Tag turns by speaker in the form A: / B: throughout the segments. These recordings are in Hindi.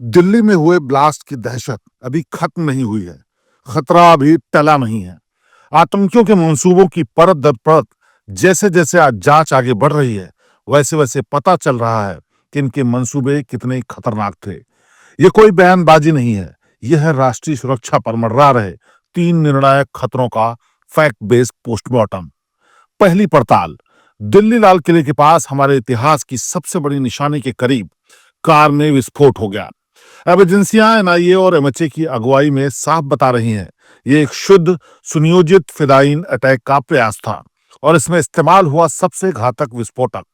A: दिल्ली में हुए ब्लास्ट की दहशत अभी खत्म नहीं हुई है, खतरा अभी टला नहीं है। आतंकियों के मंसूबों की परत दर परत जैसे जैसे आज जांच आगे बढ़ रही है, वैसे वैसे पता चल रहा है कि इनके मंसूबे कितने खतरनाक थे। ये कोई बयानबाजी नहीं है, यह है राष्ट्रीय सुरक्षा पर मंडरा रहे 3 निर्णायक खतरों का फैक्ट बेस्ड पोस्टमार्टम। पहली पड़ताल। दिल्ली लाल किले के पास हमारे इतिहास की सबसे बड़ी निशानी के करीब कार में विस्फोट हो गया। अब एजेंसियां एनआईए और एमएचए की अगुवाई में साफ बता रही हैं, ये एक शुद्ध सुनियोजित फिदायीन अटैक का प्रयास था और इसमें इस्तेमाल हुआ सबसे घातक विस्फोटक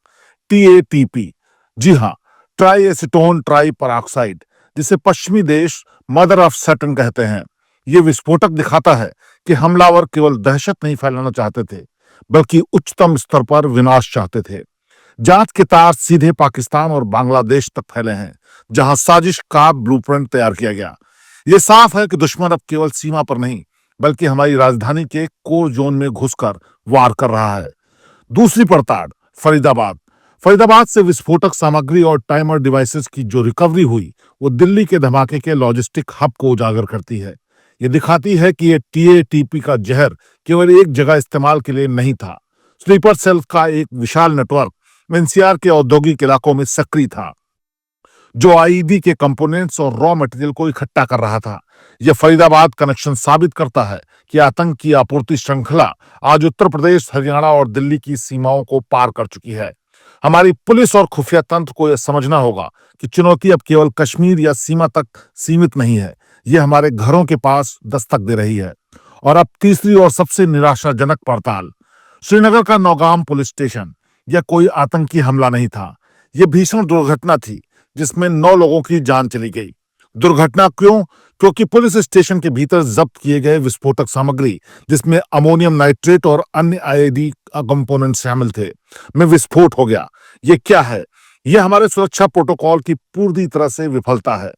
A: टीएटीपी, जी हाँ, ट्राई एसीटोन ट्राई परऑक्साइड, जिसे पश्चिमी देश मदर ऑफ सैटन कहते हैं। ये विस्फोटक दिखाता है कि हमलावर केवल दहशत नहीं फैलाना चाहते थे, बल्कि उच्चतम स्तर पर विनाश चाहते थे। जांच के तार सीधे पाकिस्तान और बांग्लादेश तक फैले हैं, जहां साजिश का ब्लूप्रिंट तैयार किया गया। ये साफ है कि दुश्मन अब केवल सीमा पर नहीं, बल्कि हमारी राजधानी के कोर जोन में घुसकर वार कर रहा है। दूसरी पड़ताल। फरीदाबाद। फरीदाबाद से विस्फोटक सामग्री और टाइमर डिवाइसेस की जो रिकवरी हुई, वो दिल्ली के धमाके के लॉजिस्टिक हब को उजागर करती है। ये दिखाती है कि ये टीएटीपी का जहर केवल एक जगह इस्तेमाल के लिए नहीं था। स्लीपर सेल का एक विशाल नेटवर्क एनसीआर के औद्योगिक इलाकों में सक्रिय था, जो आईईडी के कंपोनेंट्स और रॉ मटेरियल को इकट्ठा कर रहा था। यह फरीदाबाद कनेक्शन साबित करता है कि आतंक की आपूर्ति श्रृंखला आज उत्तर प्रदेश, हरियाणा और दिल्ली की सीमाओं को पार कर चुकी है। हमारी पुलिस और खुफिया तंत्र को यह समझना होगा कि चुनौती अब केवल कश्मीर या सीमा तक सीमित नहीं है, यह हमारे घरों के पास दस्तक दे रही है। और अब तीसरी और सबसे निराशाजनक पड़ताल। श्रीनगर का नौगाम पुलिस स्टेशन। यह कोई आतंकी हमला नहीं था, यह भीषण दुर्घटना थी जिसमें 9 लोगों की जान चली गई। दुर्घटना क्यों? क्योंकि पुलिस स्टेशन के भीतर जब्त किए गए विस्फोटक सामग्री, जिसमें अमोनियम नाइट्रेट और अन्य आईईडी कंपोनेंट शामिल थे, में विस्फोट हो गया। ये क्या है? यह हमारे सुरक्षा प्रोटोकॉल की पूरी तरह से विफलता है।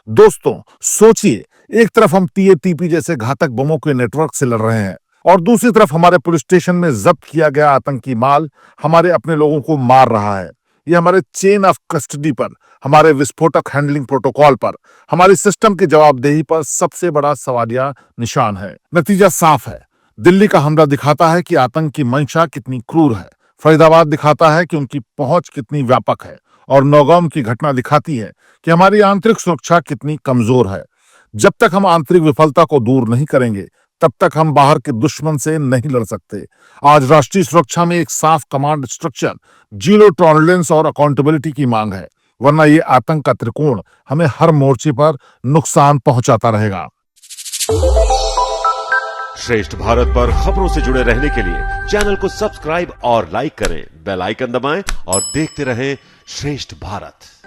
A: दोस्तों, सोचिए, एक तरफ हम टीएटीपी जैसे घातक बमों के नेटवर्क से लड़ रहे हैं और दूसरी तरफ हमारे पुलिस स्टेशन में जब्त किया गया आतंकी माल हमारे अपने लोगों को मार रहा है। यह हमारे चेन ऑफ कस्टडी पर, हमारे विस्फोटक हैंडलिंग प्रोटोकॉल पर, हमारी सिस्टम की जवाबदेही पर सबसे बड़ा सवालिया निशान है। नतीजा साफ है। दिल्ली का हमला दिखाता है कि आतंक की मंशा कितनी क्रूर है, फरीदाबाद दिखाता है कि उनकी पहुंच कितनी व्यापक है, और नौगाम की घटना दिखाती है कि हमारी आंतरिक सुरक्षा कितनी कमजोर है। जब तक हम आंतरिक विफलता को दूर नहीं करेंगे, तब तक हम बाहर के दुश्मन से नहीं लड़ सकते। आज राष्ट्रीय सुरक्षा में एक साफ कमांड स्ट्रक्चर, जीरो टॉलरेंस और अकाउंटेबिलिटी की मांग है, वरना ये आतंक का त्रिकोण हमें हर मोर्चे पर नुकसान पहुंचाता रहेगा।
B: श्रेष्ठ भारत पर खबरों से जुड़े रहने के लिए चैनल को सब्सक्राइब और लाइक करें, बेल आइकन दबाएं और देखते रहें श्रेष्ठ भारत।